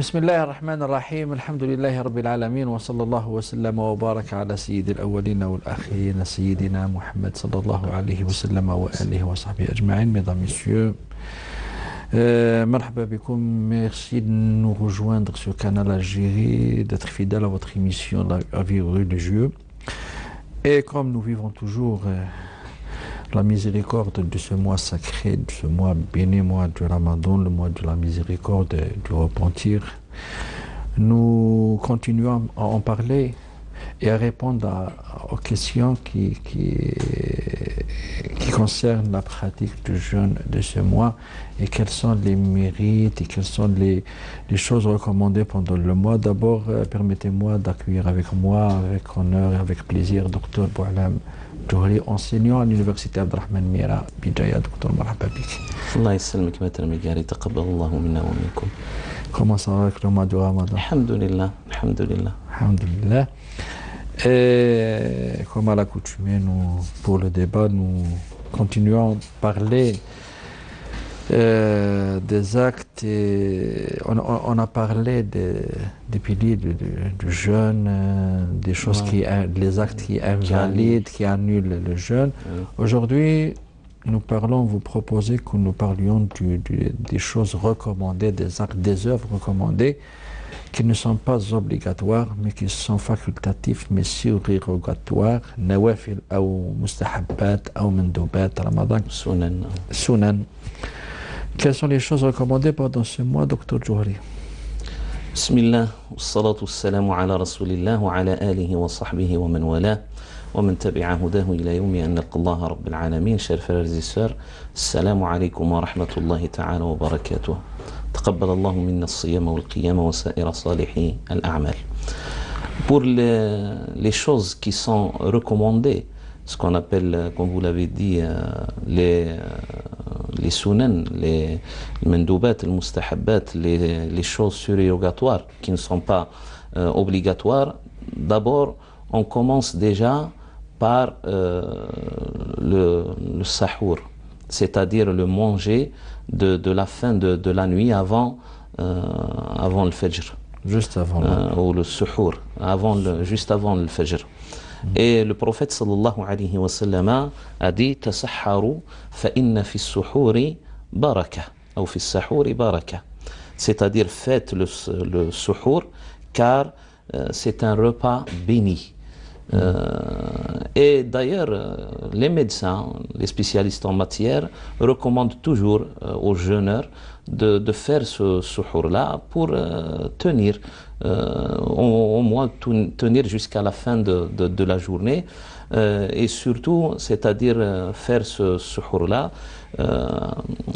بسم الله الرحمن الرحيم الحمد لله رب العالمين وصلى الله وسلم وبارك على سيد الأولين والآخرين سيدنا محمد صلى الله عليه وسلم وآله وصحبه أجمعين. Mesdames, Messieurs, مرحبا بكم. Merci de nous rejoindre sur Canal Algérie, d'être fidèle à votre émission La vie religieuse. Et comme nous vivons toujours la miséricorde de ce mois sacré, de ce mois béni, mois du Ramadan, le mois de la miséricorde, du repentir, nous continuons à en parler et à répondre aux questions qui concernent la pratique du jeûne de ce mois et quels sont les mérites et quelles sont les choses recommandées pendant le mois. D'abord, permettez-moi d'accueillir avec moi, avec honneur et avec plaisir, Dr Boualem Djouhri, enseignant à l'université Abdelrahman Mira, Bidjaya. Dr, marhaba bik. Allah yassalmik maître Migari, taqabbal Allahu minna wa minkum. Comment ça va avec le mois du Ramadan? Alhamdulillah, alhamdulillah. Alhamdulillah. Et comme à l'accoutumée, pour le débat, nous continuons à parler des actes. On a parlé des piliers du jeûne, des choses les actes qui invalident, qui annulent le jeûne. Aujourd'hui, nous vous proposez que nous parlions des choses recommandées, des actes, des œuvres recommandées qui ne sont pas obligatoires, mais qui sont facultatifs, mais surérogatoires, nawafil ou mustahabbat ou mandoubat, ramadan, sunan. Quelles sont les choses recommandées pendant ce mois, Dr Djouhri? Bismillah, wassalatu wassalamu ala rasulillah wa ala alihi wa sahbihi wa man wala wa man tabi'a hudahu ila yawmi an nalqa Allah rabbil alamin. Chers frères et sœurs, assalamu alaykum wa rahmatullahi ta'ala wa barakatuh. تقبل الله منا الصيام والقيام وسائر صالح الأعمال. Pour les choses qui sont recommandées, ce qu'on appelle, comme vous l'avez dit, les sunan, les mandoubat, les mustahabbat, les choses surérogatoires qui ne sont pas obligatoires, d'abord on commence déjà par le sahour, c'est-à-dire le manger de la fin de la nuit avant le fajr. Juste avant. Ou le suhour, juste avant le fajr. Et le prophète sallallahu alayhi wa sallam a dit tasahharu fa inna fi suhouri baraka ou fi sahouri baraka. C'est-à-dire faites le suhour car c'est un repas béni. Et d'ailleurs, les médecins, les spécialistes en matière recommandent toujours aux jeûneurs de faire ce suhour-là pour tenir, au moins tenir jusqu'à la fin de la journée. Et surtout, c'est-à-dire faire ce suhour-là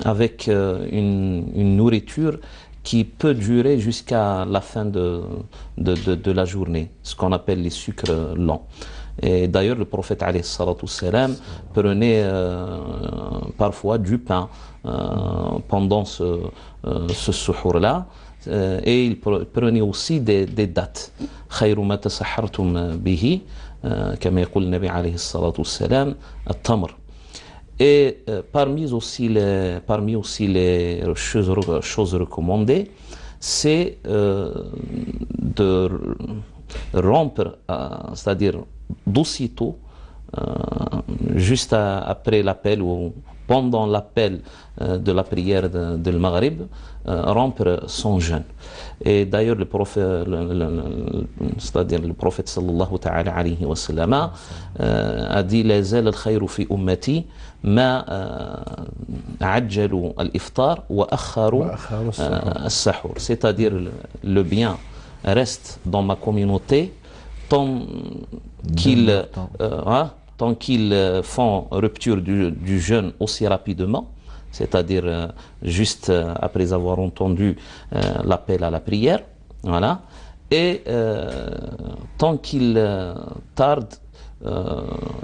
avec une nourriture qui peut durer jusqu'à la fin de la journée, ce qu'on appelle les sucres lents. Et d'ailleurs, le prophète alayhi salatu wassalam prenait parfois du pain pendant ce suhour-là, et il prenait aussi des dattes. khayru ma tasahhartum bihi, kama yaqul nabi alayhi salatu wassalam, at-tamr. Et parmi aussi les choses recommandées, c'est de rompre, c'est-à-dire d'aussitôt, juste après l'appel ou pendant l'appel de la prière de Maghrib, rompre son jeûne. Et d'ailleurs, le prophète sallallahu ta'ala alayhi wa sallam a dit la zal al-khayru fi ummati ma ajjalu al-iftar wa akharu as-sahur. C'est-à-dire le bien reste dans ma communauté tant qu'ils font rupture du jeûne aussi rapidement, c'est-à-dire juste après avoir entendu l'appel à la prière, voilà, et tant qu'ils tardent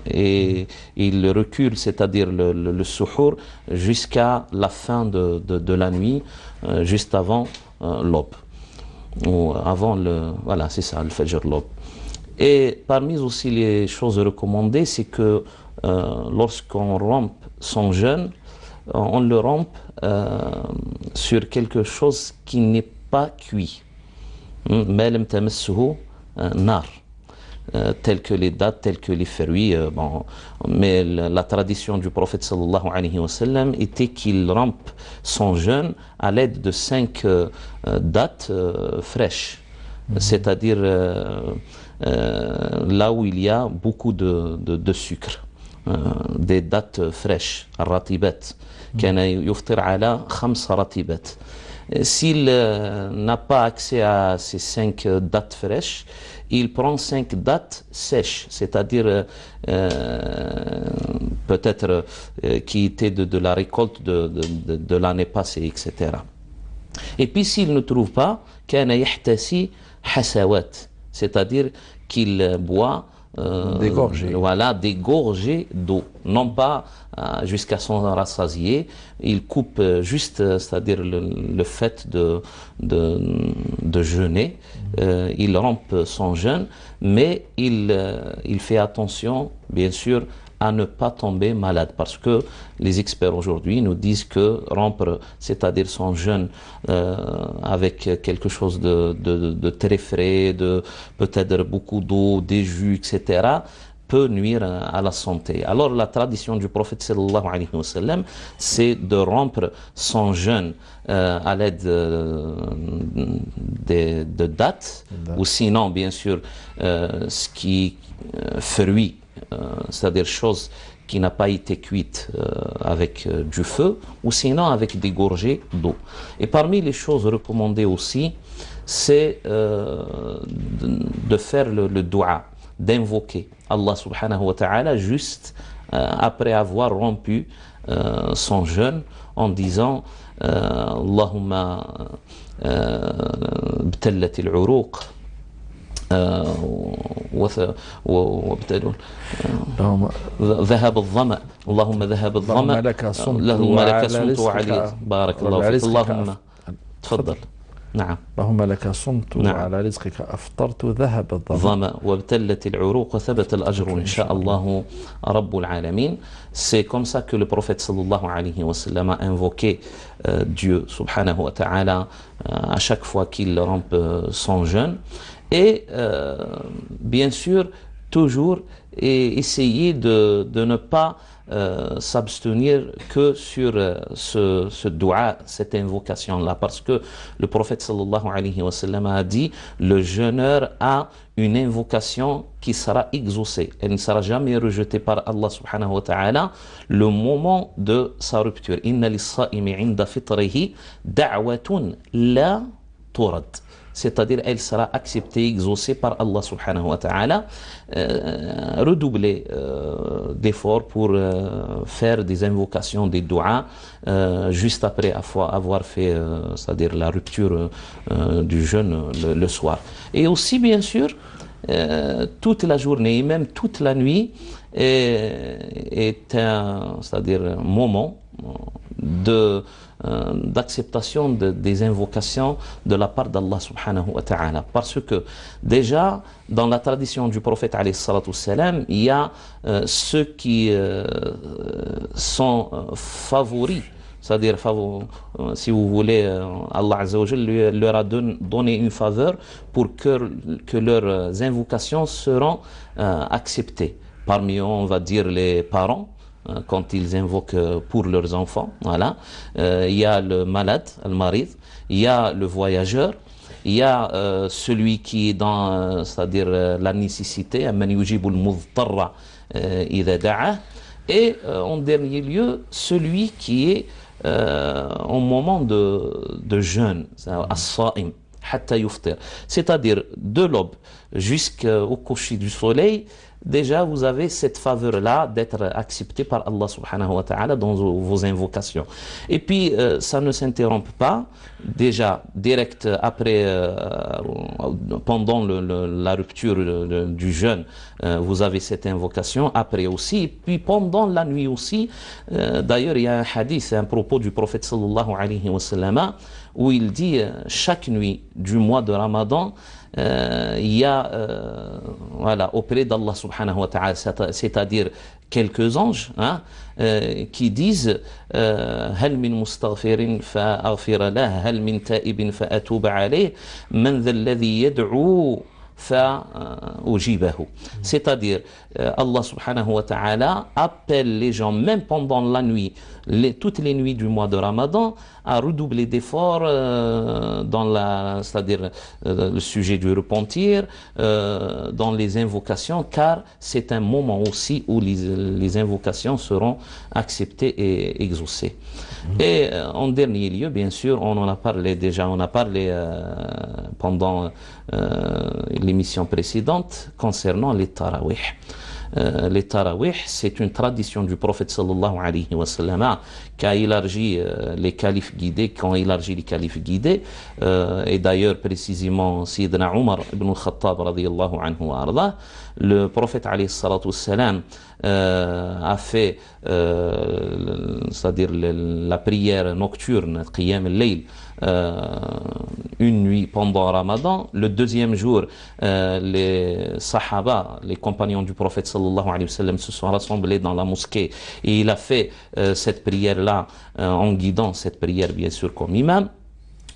et ils reculent, c'est-à-dire le suhour, jusqu'à la fin de la nuit, juste avant l'aube, ou avant voilà, c'est ça, le fajr, l'aube. Et parmi aussi les choses recommandées, c'est que lorsqu'on rompt son jeûne, on le rompt sur quelque chose qui n'est pas cuit. ما لم تمسه نار. Tels que les dattes, tels que les fruits. Bon. Mais la tradition du prophète sallallahu alayhi wa sallam était qu'il rompe son jeûne à l'aide de 5 dattes fraîches. C'est-à-dire là où il y a beaucoup de sucre. Des dattes fraîches, الرطيبات. كان يفطر على 5 رطيبات. S'il n'a pas accès à ces 5 dattes fraîches, il prend 5 dattes sèches, c'est-à-dire peut-être qui étaient de la récolte de l'année passée, etc. Et puis s'il ne trouve pas, كان يحتسي حسوات, c'est-à-dire qu'il boit des gorgées. Voilà, des gorgées d'eau. Non pas jusqu'à son rassasié. Il coupe juste, c'est-à-dire le fait de jeûner. Il rompt son jeûne, mais il fait attention, bien sûr, à ne pas tomber malade, parce que les experts aujourd'hui nous disent que rompre, c'est-à-dire son jeûne avec quelque chose de très frais, de peut-être beaucoup d'eau, des jus, etc., peut nuire à la santé. Alors la tradition du prophète sallallahu alayhi wa sallam, c'est de rompre son jeûne à l'aide de dattes, ou sinon, bien sûr, ce qui fruit, c'est-à-dire chose qui n'a pas été cuite avec du feu, ou sinon avec des gorgées d'eau. Et parmi les choses recommandées aussi, c'est de faire le dua, d'invoquer Allah subhanahu wa ta'ala juste après avoir rompu son jeûne en disant Allahumma btallat al-uruq ذهب الظمأ اللهم ذهب الظمأ اللهم لك صمت وعليك بارك الله فيك اللهم تفضل نعم اللهم لك صمت وعلى رزقك أفطرت ذهب الظمأ وابتلت العروق وثبت الأجر إن شاء الله رب العالمين. C'est comme ça que le prophète sallallahu alayhi wa sallam a invoqué Dieu subhanahu wa ta'ala à chaque fois qu'il rompt son jeûne. Et bien sûr, toujours essayer de ne pas s'abstenir que sur ce dua, cette invocation-là, parce que le prophète sallallahu alayhi wa sallam a dit le jeûneur a une invocation qui sera exaucée, elle ne sera jamais rejetée par Allah subhanahu wa ta'ala le moment de sa rupture. Inna lis-sa'imi 'inda fitrihi da'watun la turad, c'est-à-dire elle sera acceptée, exaucée par Allah subhanahu wa ta'ala. Redoubler d'efforts pour faire des invocations, des du'as juste après avoir fait c'est-à-dire la rupture du jeûne le soir. Et aussi bien sûr toute la journée et même toute la nuit est un, c'est-à-dire un moment d'acceptation des invocations de la part d'Allah subhanahu wa ta'ala, parce que déjà dans la tradition du prophète alayhi salatu wassalam, il y a ceux qui sont favoris, c'est-à-dire si vous voulez, Allah azza wa jalla leur a donné une faveur pour que leurs invocations seront acceptées. Parmi eux, on va dire les parents, quand ils invoquent pour leurs enfants, voilà. Il y a le malade, le marid, il y a le voyageur, il y a celui qui est dans, c'est-à-dire la nécessité, man yujibul mudtarra idha da'a, et en dernier lieu, celui qui est en moment de jeûne, as-sa'im, hatta yuftir, c'est-à-dire de l'aube jusqu'au coucher du soleil. Déjà, vous avez cette faveur-là d'être accepté par Allah subhanahu wa ta'ala dans vos invocations. Et puis, ça ne s'interrompt pas. Déjà, direct après, pendant la rupture du jeûne, vous avez cette invocation. Après aussi, et puis pendant la nuit aussi. D'ailleurs, il y a un hadith, un propos du prophète sallallahu alayhi wa sallam, où il dit chaque nuit du mois de Ramadan, il y a voilà, auprès d'Allah subhanahu wa ta'ala, c'est-à-dire quelques anges hein, qui disent هل من مستغفر فأغفر له هل من تائب فأتوب عليه من ذا الذي يدعو c'est-à-dire Allah subhanahu wa ta'ala appelle les gens même pendant la nuit, toutes les nuits du mois de Ramadan, à redoubler d'efforts c'est-à-dire le sujet du repentir, dans les invocations, car c'est un moment aussi où les invocations seront acceptées et exaucées. Et en dernier lieu, bien sûr, on en a parlé déjà, on a parlé pendant l'émission précédente concernant les tarawih. Les tarawih, c'est une tradition du prophète sallallahu alayhi wa sallam qui a élargi les califes guidés, qui ont élargi les califes guidés, et d'ailleurs précisément Sayyidina Omar ibn al-Khattab radiyallahu anhu wa arda, le prophète alayhi salatu wassalam a fait c'est-à-dire la prière nocturne, qiyam al-layl, une nuit pendant Ramadan. Le deuxième jour, les sahaba, les compagnons du prophète sallallahu alayhi wa sallam, se sont rassemblés dans la mosquée et il a fait cette prière-là en guidant cette prière bien sûr comme imam.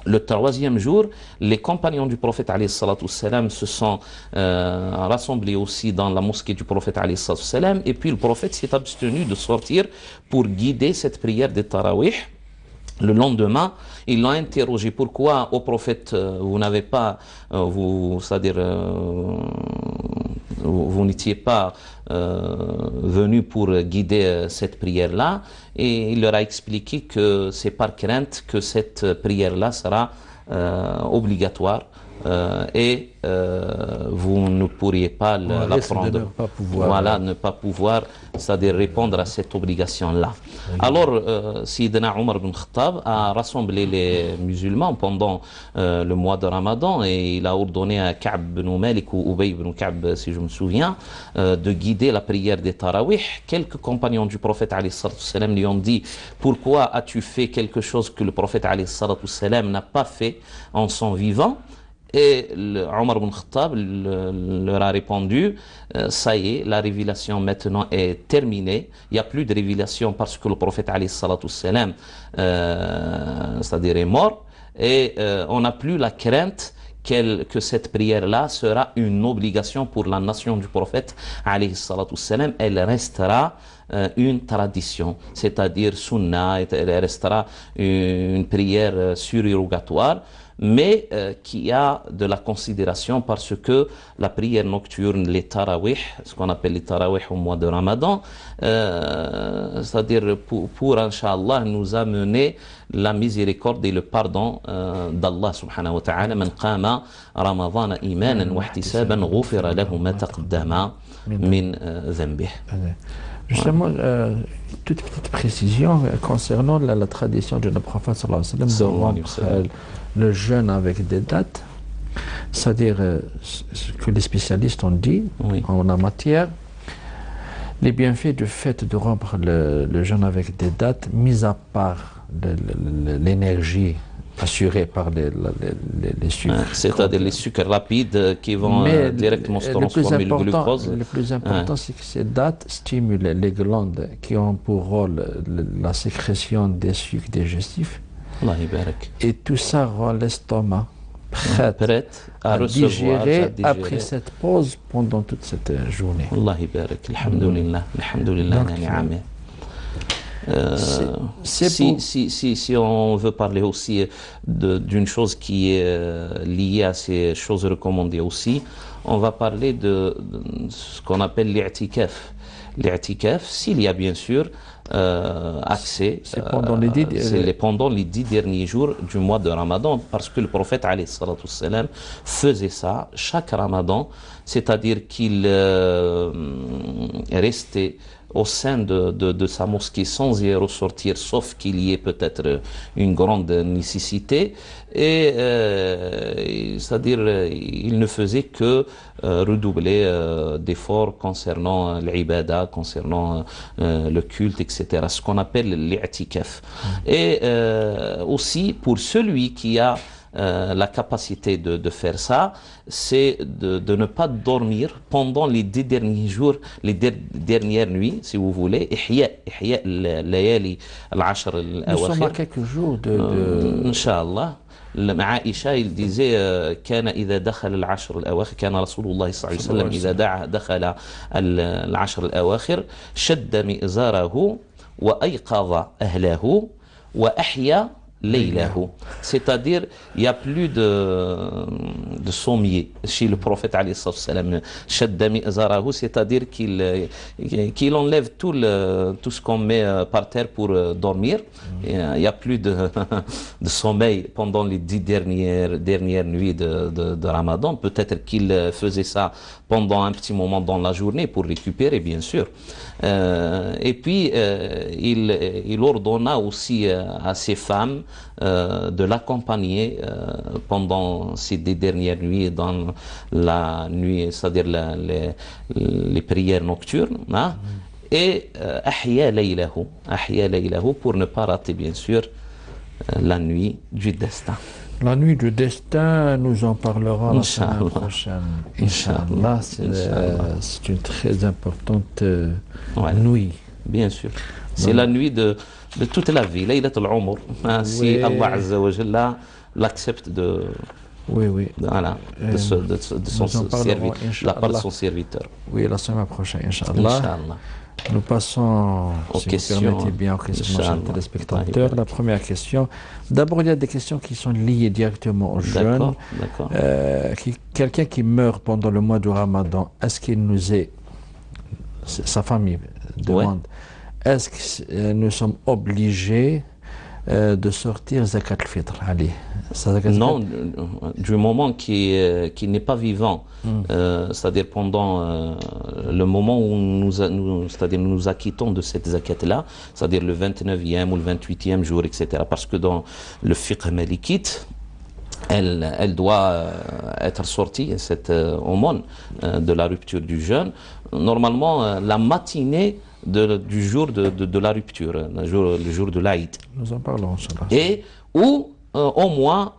Le troisième jour, les compagnons du prophète alayhi salatu wassalam se sont rassemblés aussi dans la mosquée du prophète alayhi salatu wassalam, et puis le prophète s'est abstenu de sortir pour guider cette prière de tarawih. Le lendemain, ils l'ont interrogé, pourquoi au prophète vous n'avez pas, c'est-à-dire vous n'étiez pas venu pour guider cette prière-là, et il leur a expliqué que c'est par crainte que cette prière-là sera obligatoire. Et vous ne pourriez pas l'apprendre. Voilà, ne pas pouvoir, c'est-à-dire répondre à cette obligation-là. Alors, Sayyidina Omar ibn Khattab a rassemblé les musulmans pendant le mois de Ramadan et il a ordonné à Ka'b ibn Malik ou Ubay ibn Ka'b, si je me souviens, de guider la prière des tarawih. Quelques compagnons du prophète alayhi salatu wassalam lui ont dit: pourquoi as-tu fait quelque chose que le prophète alayhi salatu wassalam n'a pas fait en son vivant? Et Omar ibn Khattab leur a répondu: ça y est, la révélation maintenant est terminée, il n'y a plus de révélation parce que le prophète alayhi salatu wassalam, c'est-à-dire est mort, et on n'a plus la crainte que cette prière-là sera une obligation pour la nation du prophète alayhi salatu wassalam. Elle restera une tradition, c'est-à-dire sunnah, elle restera une prière surérogatoire, mais qui a de la considération parce que la prière nocturne, les tarawih, ce qu'on appelle les tarawih au mois de Ramadan, c'est-à-dire pour Inch'Allah nous amener la miséricorde et le pardon d'Allah subhanahu wa ta'ala. Man qama Ramadan imanan wa ihtisaban ghufira lahu ma taqaddama min dhanbih. Justement, toute petite précision concernant la tradition de notre prophète sallallahu alayhi wa sallam de rompre le jeûne avec des dates, c'est-à-dire ce que les spécialistes ont dit en la matière, les bienfaits du fait de rompre le jeûne avec des dates, mis à part l'énergie assurée par les sucres. C'est-à-dire les sucres rapides qui vont directement se transformer en glucose. Le plus important, c'est que ces dates stimulent les glandes qui ont pour rôle la sécrétion des sucres digestifs. Et tout ça rend l'estomac prêt à digérer après cette pause pendant toute cette journée. Allah barak, alhamdulillah, alhamdulillah. Si on veut parler aussi d'une chose qui est liée à ces choses recommandées aussi, on va parler de ce qu'on appelle l'i'tikaf. L'i'tikaf, s'il y a bien sûr accès, c'est pendant les 10 derniers jours du mois de Ramadan, parce que le prophète alayhi salatu wassalam faisait ça chaque Ramadan, c'est-à-dire qu'il restait au sein de sa mosquée sans y ressortir, sauf qu'il y ait peut-être une grande nécessité, et c'est-à-dire il ne faisait que redoubler d'efforts concernant l'ibada, concernant le culte, etc., ce qu'on appelle l'i'tikaf. Et aussi pour celui qui a la capacité de faire ça, c'est de ne pas dormir pendant les 10 derniers jours, les dernières nuits, si vous voulez. إحياء الليالي العشر Nous sommes à الأواخر. quelques jours إن شاء الله. مع عائشة il disait كان إذا دخل العشر الأواخر كان رسول الله صلى الله عليه وسلم إذا دخل العشر الأواخر شد مئزره وأيقظ أهله وأحيا ليله. C'est-à-dire, il n'y a plus de sommier chez le prophète alayhi salam. Shadda mi'zarahu, c'est-à-dire qu'il enlève tout ce qu'on met par terre pour dormir. Il n'y a plus de sommeil pendant les 10 dernières nuits de Ramadan. Peut-être qu'il faisait ça pendant un petit moment dans la journée pour récupérer, bien sûr. Et puis, il ordonna aussi à ses femmes de l'accompagner pendant ces 10 dernières nuits, dans la nuit, c'est-à-dire les prières nocturnes, hein, et ahya laylahu, pour ne pas rater, bien sûr, la nuit du destin. La nuit du destin, nous en parlerons la semaine prochaine. Inch'Allah, c'est une très importante nuit. Bien sûr. C'est la nuit de toute la vie, Laylat al-Umr. Si Allah Azza wa Jalla l'accepte de son serviteur, la part de son serviteur. Oui, la semaine prochaine, Inch'Allah. Nous passons, si vous permettez bien, aux questions de nos téléspectateurs. La première question. D'abord, il y a des questions qui sont liées directement aux jeunes. Quelqu'un qui meurt pendant le mois du Ramadan, est-ce qu'il nous est, sa famille demande, est-ce que nous sommes obligés de sortir Zakat al-Fitr? Non, du moment qu'il n'est pas vivant, c'est-à-dire pendant le moment où nous acquittons de cette zakat-là, c'est-à-dire le 29e ou le 28e jour, etc. Parce que dans le fiqh malikite, elle doit être sortie, cette aumône de la rupture du jeûne, normalement la matinée du jour de la rupture, le jour de l'Aïd. Nous en parlons, et ou au moins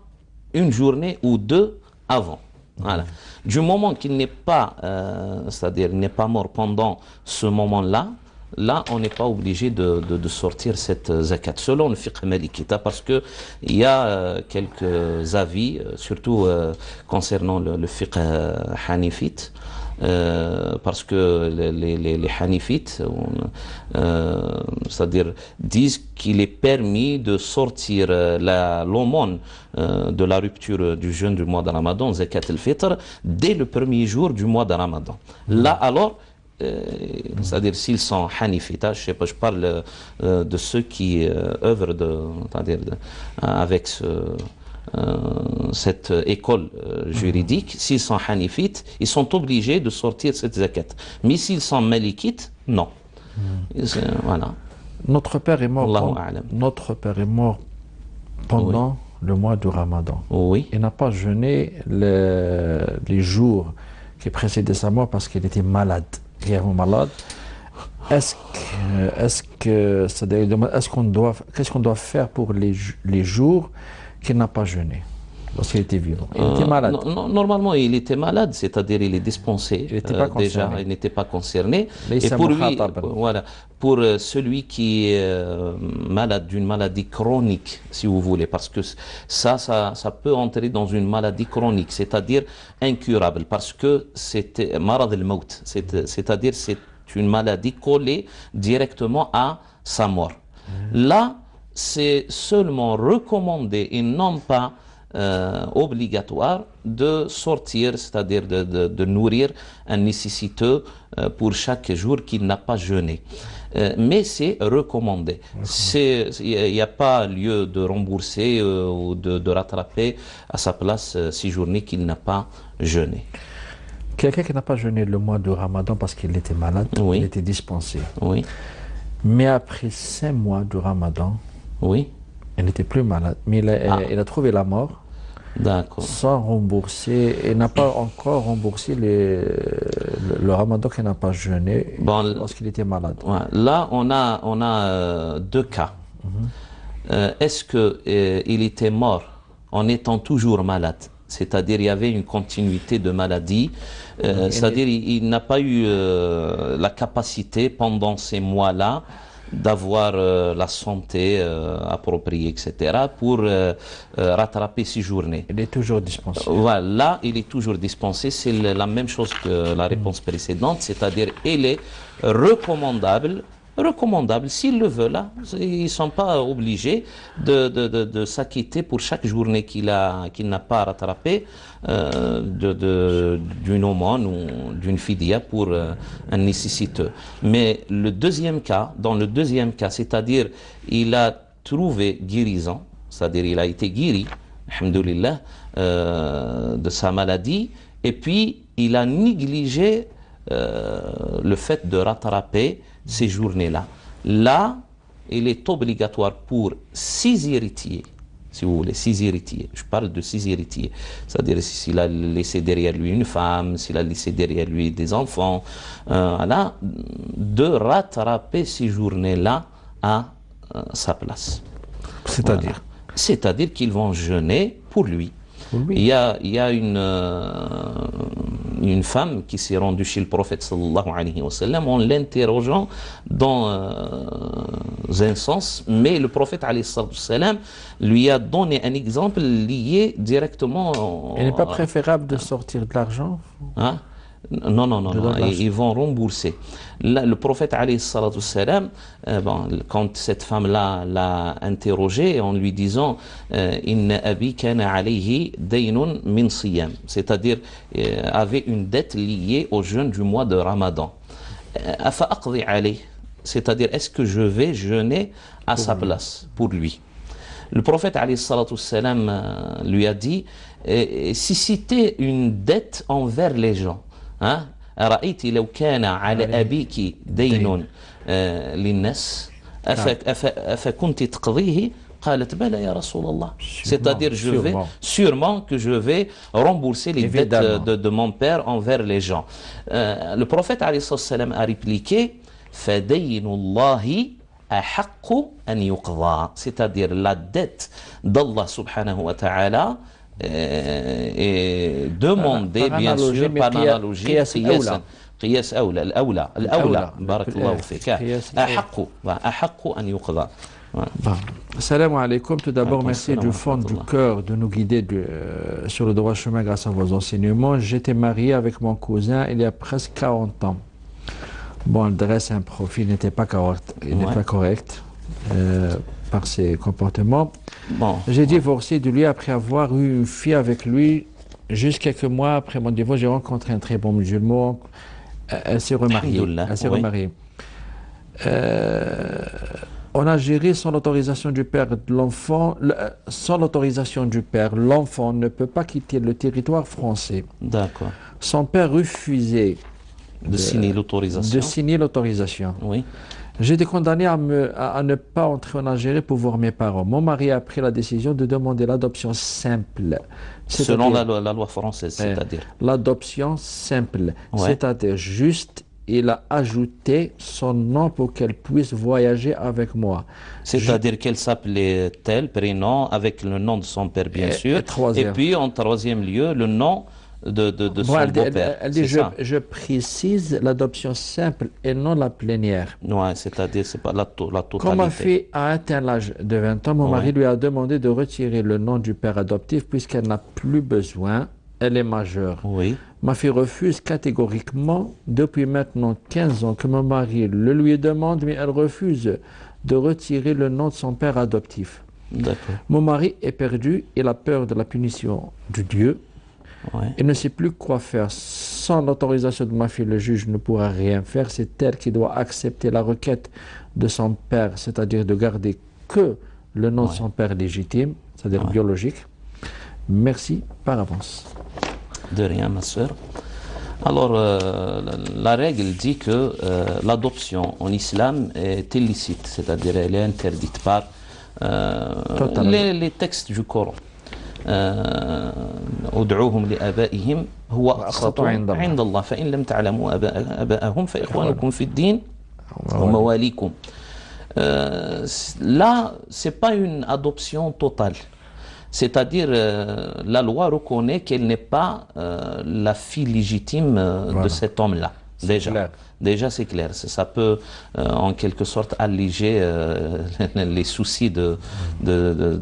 une journée ou deux avant. Voilà. Du moment qu'il n'est pas, c'est-à-dire il n'est pas mort pendant ce moment-là, là on n'est pas obligé de sortir cette zakat, selon le fiqh malikita, parce que il y a quelques avis, surtout concernant le fiqh hanifite. Parce que les Hanifites, c'est-à-dire disent qu'il est permis de sortir l'aumône de la rupture du jeûne du mois de Ramadan, Zakat al-Fitr, dès le premier jour du mois de Ramadan. Là alors, c'est-à-dire s'ils sont Hanifites, je sais pas, je parle de ceux qui œuvrent avec cette école juridique, s'ils sont hanifites, ils sont obligés de sortir cette zakat. Mais s'ils sont malikites, non. Voilà. Notre père est mort pendant le mois du Ramadan. Oui. Il n'a pas jeûné les jours qui précédaient sa mort parce qu'il était malade, réellement malade. Qu'est-ce qu'on doit faire pour les jours qu'il n'a pas jeûné lorsqu'il était vivant? Il était malade. Normalement, il était malade, c'est-à-dire il est dispensé. Déjà, il n'était pas concerné. Et pour lui, voilà, pour celui qui est malade d'une maladie chronique, si vous voulez, parce que ça peut entrer dans une maladie chronique, c'est-à-dire incurable, parce que c'était marad al-maut, c'est-à-dire c'est une maladie collée directement à sa mort. Là, c'est seulement recommandé et non pas obligatoire de sortir, c'est-à-dire de nourrir un nécessiteux pour chaque jour qu'il n'a pas jeûné. Mais c'est recommandé. Il n'y a pas lieu de rembourser ou de rattraper à sa place 6 journées qu'il n'a pas jeûné. Quelqu'un qui n'a pas jeûné le mois de Ramadan parce qu'il était malade, il était dispensé. Oui. Mais après 5 mois de Ramadan, il n'était plus malade, mais il a trouvé la mort. D'accord. Sans rembourser, et n'a pas encore remboursé le Ramadan qu'il n'a pas jeûné lorsqu'il était malade. Là, on a deux cas. Est-ce qu'il était mort en étant toujours malade. C'est-à-dire il y avait une continuité de maladie, c'est-à-dire il n'a pas eu la capacité pendant ces mois-là d'avoir la santé appropriée, etc., pour rattraper ses journées. Il est toujours dispensé. Voilà, il est toujours dispensé. C'est la même chose que la réponse précédente, c'est-à-dire il est recommandable. Recommandable, s'ils le veulent, là, ils ne sont pas obligés de s'acquitter pour chaque journée qu'il n'a pas rattrapé d'une aumône ou d'une fidia pour un nécessiteux. Mais le deuxième cas, dans le deuxième cas, c'est-à-dire il a trouvé guérison, c'est-à-dire il a été guéri, alhamdoulilah, de sa maladie, et puis il a négligé le fait de rattraper ces journées-là. Là, il est obligatoire pour 6 héritiers, si vous voulez, 6 héritiers. Je parle de 6 héritiers. C'est-à-dire s'il a laissé derrière lui une femme, s'il a laissé derrière lui des enfants, là, de rattraper ces journées-là à sa place. C'est-à-dire voilà. C'est-à-dire qu'ils vont jeûner pour lui. Oui. Il y a une femme qui s'est rendue chez le prophète sallallahu alayhi wa sallam en l'interrogeant dans un sens, mais le prophète alayhi wa sallam lui a donné un exemple lié directement. Il n'est pas préférable de sortir de l'argent hein? Non, ils vont rembourser. Là, le prophète alayhi salatu salam, quand cette femme-là l'a interrogé en lui disant Inna abi kana alayhi daynun min siyam, c'est-à-dire avait une dette liée au jeûne du mois de Ramadan. Afa aqdi alayhi, c'est-à-dire est-ce que je vais jeûner à sa place pour lui? Le prophète alayhi salatu salam lui a dit si c'était une dette envers les gens, أرأيت لو كان على أبيك دين للناس أفكنت تقضيه قالت بلى يا رسول الله. C'est-à-dire sûrement que je vais rembourser les dettes de mon père envers les gens. Le prophète alayhi salam a répliqué فدين الله أحق أن يقضى, c'est-à-dire la dette d'Allah subhanahu wa ta'ala et demander bien sûr par analogie قياس أولى الأولى بارك الله فيك أحق أن يقضى. Salam alaikum. Tout d'abord, merci du fond du cœur de nous guider sur le droit chemin grâce à vos enseignements. J'étais marié avec mon cousin il y a presque 40 ans. Bon, il dresse un profil, il n'était pas correct par ses comportements. Bon. J'ai divorcé de lui après avoir eu une fille avec lui. Juste quelques mois après mon divorce, j'ai rencontré un très bon musulman. Elle s'est remariée. On a géré sans l'autorisation du père de l'enfant. Sans l'autorisation du père, l'enfant ne peut pas quitter le territoire français. D'accord. Son père refusait de signer l'autorisation. Oui. J'ai été condamné à ne pas entrer en Algérie pour voir mes parents. Mon mari a pris la décision de demander l'adoption simple. Selon la loi française, c'est-à-dire l'adoption simple, c'est-à-dire juste, il a ajouté son nom pour qu'elle puisse voyager avec moi. C'est-à-dire qu'elle s'appelait tel prénom avec le nom de son père, bien sûr. Et puis, en troisième lieu, le nom de son beau-père. Elle dit, je précise l'adoption simple et non la plénière. Ouais, c'est-à-dire, c'est pas la totalité. Quand ma fille a atteint l'âge de 20 ans, mon mari lui a demandé de retirer le nom du père adoptif puisqu'elle n'a plus besoin. Elle est majeure. Oui. Ma fille refuse catégoriquement depuis maintenant 15 ans que mon mari le lui demande, mais elle refuse de retirer le nom de son père adoptif. D'accord. Mon mari est perdu, il a peur de la punition de Dieu. Il ne sait plus quoi faire. Sans l'autorisation de ma fille, le juge ne pourra rien faire. C'est elle qui doit accepter la requête de son père, c'est-à-dire de garder que le nom de son père légitime, c'est-à-dire biologique. Merci par avance. De rien, ma soeur. Alors, la règle dit que l'adoption en islam est illicite, c'est-à-dire elle est interdite par les textes du Coran. ادعوهم لآبائهم هو أقسط عند الله فإن لم تعلموا آباءهم فإخوانكم في الدين ومواليكم. Là, c'est pas une adoption totale. C'est-à-dire, la loi reconnaît qu'elle n'est pas la fille légitime de cet homme-là. Déjà, c'est clair. Ça peut, en quelque sorte, alléger les soucis de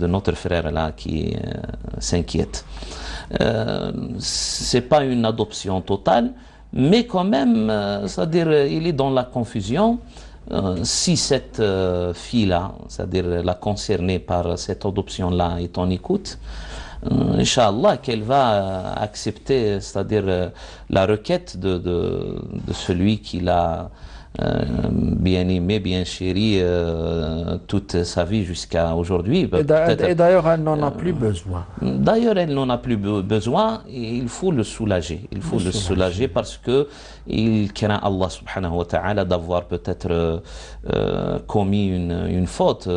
notre frère là qui s'inquiète. C'est pas une adoption totale, mais quand même, c'est-à-dire, il est dans la confusion. Si cette fille-là, c'est-à-dire la concernée par cette adoption-là, est en écoute, Inch'Allah, qu'elle va accepter, c'est-à-dire la requête de celui qui l'a bien aimé, bien chéri toute sa vie jusqu'à aujourd'hui. Et d'ailleurs, elle n'en a plus besoin. D'ailleurs, elle n'en a plus besoin et il faut le soulager. Il faut le soulager parce que il craint Allah subhanahu wa ta'ala d'avoir peut-être commis une faute,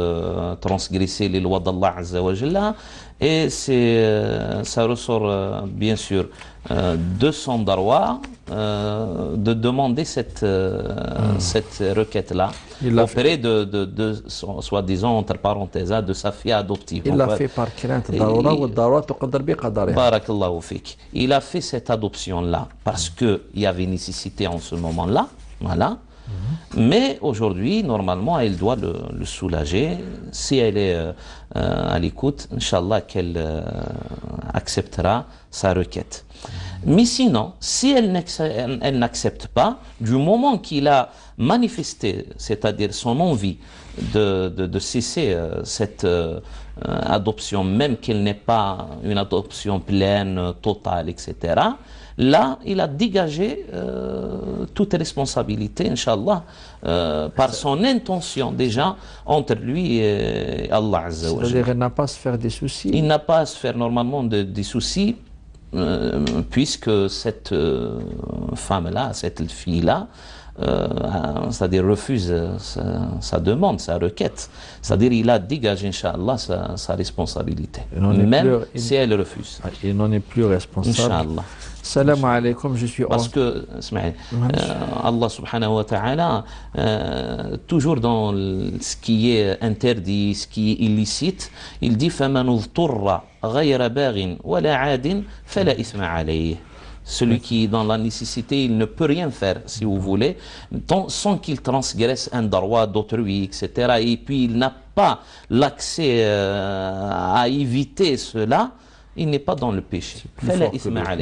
transgressé les lois d'Allah azza wa jalla. Et ça ressort bien sûr de son darwa de demander cette requête-là auprès de soi-disant, entre parenthèses, de sa fille adoptive. Il l'a fait par crainte darwa ou darwa tuqaddar bi qadariha. Barakallahu fik. Il a fait cette adoption-là parce qu'il y avait nécessité en ce moment-là. Voilà. Mais aujourd'hui, normalement, elle doit le soulager. Si elle est à l'écoute, Inch'Allah, qu'elle acceptera sa requête. Mais sinon, si elle n'accepte pas, du moment qu'il a manifesté, c'est-à-dire son envie de cesser cette adoption, même qu'elle n'est pas une adoption pleine, totale, etc., là, il a dégagé toute responsabilité, Inch'Allah, par son intention déjà entre lui et Allah Azza wa Jalla. C'est-à-dire qu'il n'a pas à se faire des soucis. Il n'a pas à se faire normalement des soucis, puisque cette femme-là, cette fille-là, c'est-à-dire refuse sa demande, sa requête. C'est-à-dire il a dégagé, Inch'Allah, sa responsabilité. Même si elle refuse. Il n'en est plus responsable. Inch'Allah. Salam alaikum, je suis parce que Allah subhanahu wa ta'ala toujours dans ce qui est interdit, ce qui est illicite, il dit فَمَنُ اضْطُرَّ غَيْرَ بَاغٍ وَلَا عَادٍ فَلَا إِثْمَ عَلَيْهِ. Celui qui est dans la nécessité, il ne peut rien faire, si vous voulez, sans qu'il transgresse un droit d'autrui, etc. Et puis il n'a pas l'accès à éviter cela, il n'est pas dans le péché.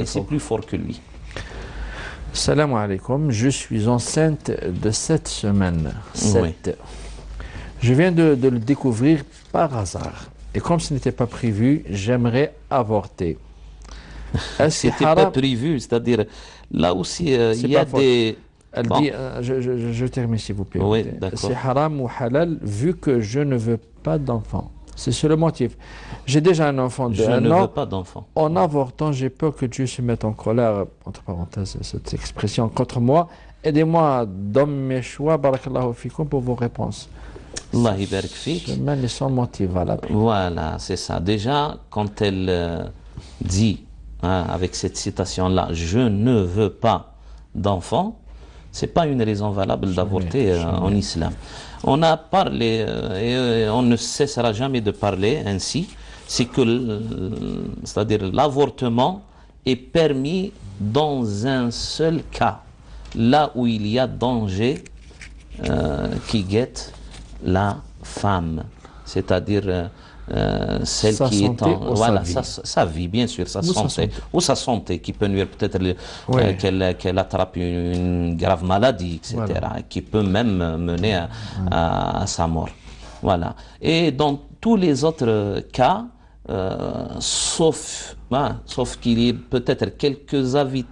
C'est plus fort que lui. Salam alaikum, je suis enceinte de 7 semaines. 7. Oui. Je viens de le découvrir par hasard. Et comme ce n'était pas prévu, j'aimerais avorter. C'était pas prévu, c'est-à-dire là aussi il y a des... Elle dit, je termine s'il vous plaît. Oui, c'est haram ou halal vu que je ne veux pas d'enfant. C'est le motif. J'ai déjà un enfant de 1 an. Je ne veux pas d'enfant. En avortant, j'ai peur que Dieu se mette en colère, entre parenthèses, cette expression, contre moi. Aidez-moi dans mes choix, barakallahu fikoum, pour vos réponses. Allah barak fik. Je mets sans motif valable. Voilà, c'est ça. Déjà, quand elle dit, avec cette citation-là, je ne veux pas d'enfant, c'est pas une raison valable d'avorter en islam. On a parlé, et on ne cessera jamais de parler ainsi, c'est que, c'est-à-dire l'avortement est permis dans un seul cas, là où il y a danger qui guette la femme, c'est-à-dire celle sa qui est en voilà sa vie, bien sûr, sa santé ou sa santé qui peut nuire peut-être qu'elle attrape une grave maladie, etc., voilà, qui peut même mener à sa mort. Voilà. Et dans tous les autres cas, sauf qu'il y ait peut-être quelques avis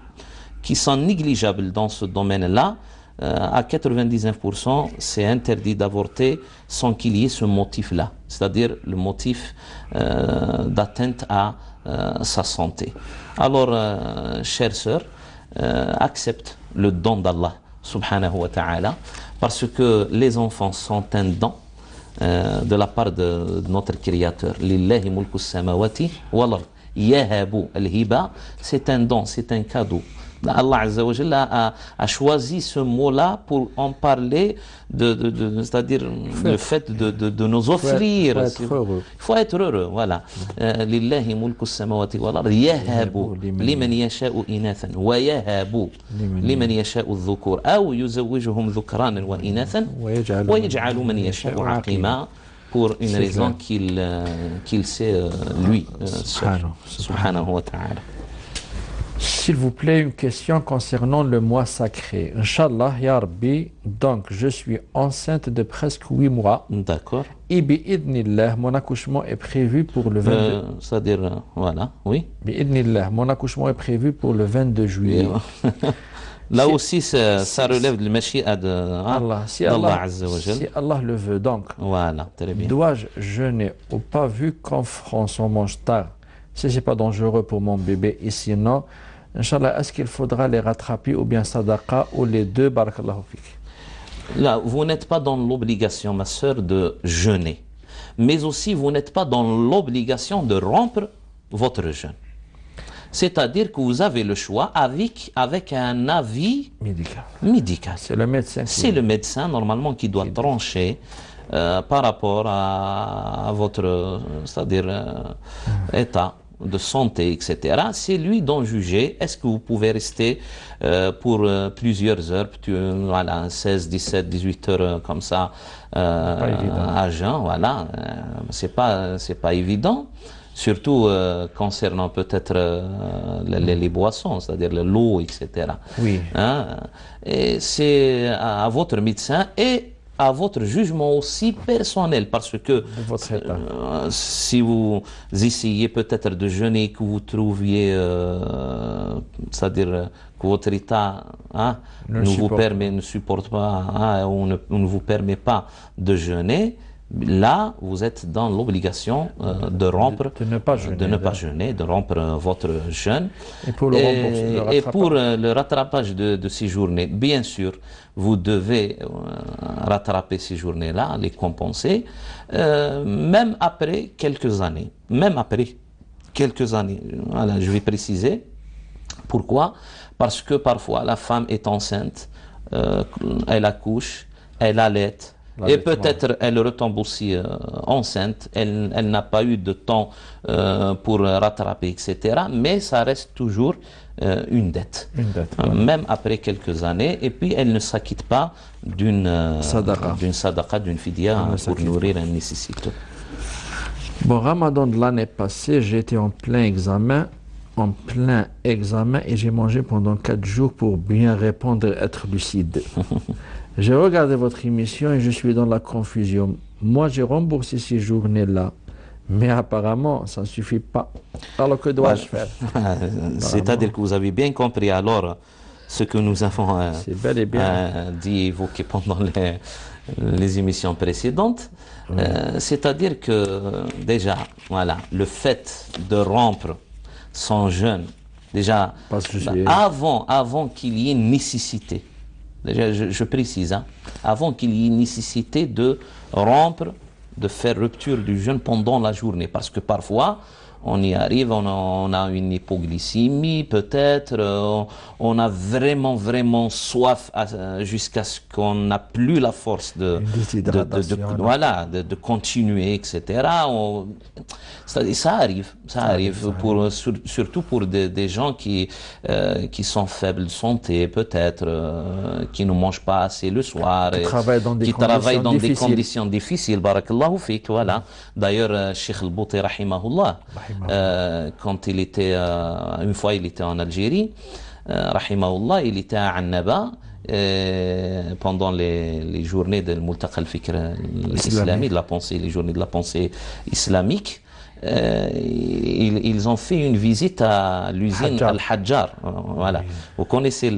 qui sont négligeables dans ce domaine-là, à 99%, c'est interdit d'avorter sans qu'il y ait ce motif-là, c'est-à-dire le motif d'atteinte à sa santé. Alors, chères sœurs, accepte le don d'Allah, subhanahu wa ta'ala, parce que les enfants sont un don de la part de notre Créateur. Lillahi mulku samawati wal ard. Yahabu al-hiba, c'est un don, c'est un cadeau Allah Azza wa Jalla a choisi ce mot-là pour en parler, c'est-à-dire le fait de nous offrir. Il faut être heureux. Il faut être heureux, voilà. Lillahi mulku samawati wal ard yahabu liman yasha'u inathan wa yahabu liman yasha'u dhukur aw yuzawwijuhum dhukranan wa inathan wa yaj'alu man yasha'u aqima, pour une raison qu'il sait lui, subhanahu wa ta'ala. S'il vous plaît, une question concernant le mois sacré. Inch'Allah, Ya Rabbi, donc je suis enceinte de presque 8 mois. D'accord. Et bi'idnillah, mon accouchement est prévu pour le 22... c'est-à-dire, voilà, oui. Bi'idnillah, mon accouchement est prévu pour le 22 juillet. Là aussi, ça relève de l'mashi'a Allah. Si Allah le veut, donc, voilà, très bien. Dois-je jeûner ou pas, vu qu'en France on mange tard? Si c'est pas dangereux pour mon bébé, et sinon, Inch'Allah, est-ce qu'il faudra les rattraper ou bien sadaqa ou les deux? Barakallahu fik. Là, vous n'êtes pas dans l'obligation, ma sœur, de jeûner. Mais aussi, vous n'êtes pas dans l'obligation de rompre votre jeûne. C'est-à-dire que vous avez le choix avec un avis médical. C'est le médecin. C'est le médecin, normalement, qui doit trancher par rapport à votre, c'est-à-dire état de santé, etc. C'est lui d'en juger. Est-ce que vous pouvez rester pour plusieurs heures, voilà, 16, 17, 18 heures comme ça, à jeun, voilà. C'est pas évident. Surtout concernant peut-être les boissons, c'est-à-dire l'eau, etc. Oui. Hein? Et c'est à votre médecin et à votre jugement aussi personnel, parce que si vous essayez peut-être de jeûner, que vous trouviez, c'est-à-dire que votre état ne supporte pas, ou ne vous permet pas de jeûner, là, vous êtes dans l'obligation de rompre, de ne pas jeûner, de rompre votre jeûne. Et pour le rattrapage de ces journées, bien sûr, vous devez rattraper ces journées-là, les compenser, même après quelques années. Même après quelques années. Voilà, je vais préciser. Pourquoi? Parce que parfois, la femme est enceinte, elle accouche, elle allaite, et peut-être elle retombe aussi enceinte, elle n'a pas eu de temps pour rattraper, etc. Mais ça reste toujours une dette. Même après quelques années, et puis elle ne s'acquitte pas d'une sadaqa, d'une fidya pour nourrir un nécessiteux. Bon, Ramadan de l'année passée, j'ai été en plein examen et j'ai mangé pendant 4 jours pour bien répondre et être lucide. J'ai regardé votre émission et je suis dans la confusion. Moi, j'ai remboursé ces journées-là, mais apparemment, ça ne suffit pas. Alors, que dois-je faire? C'est-à-dire que vous avez bien compris alors ce que nous avons bel et bien dit, évoqué pendant les émissions précédentes. C'est-à-dire que déjà, voilà, le fait de rompre son jeûne, déjà, avant qu'il y ait une nécessité, déjà, je précise, avant qu'il y ait une nécessité de rompre, de faire rupture du jeûne pendant la journée. Parce que parfois, on y arrive, on a une hypoglycémie peut-être, on a vraiment soif jusqu'à ce qu'on n'a plus la force de continuer, etc. Ça arrive, surtout pour des gens qui sont faibles de santé peut-être, qui ne mangent pas assez le soir, qui travaillent dans des conditions difficiles. Barakallahu fik, voilà. D'ailleurs, Cheikh Al-Bouti rahimahullah, quand il était une fois il était en Algérie, rahimahullah, il était à Annaba pendant les journées de Multaqa al-Fikr islamique, les journées de la pensée islamique. Ils ont fait une visite à l'usine Al-Hajjar. Voilà, vous connaissez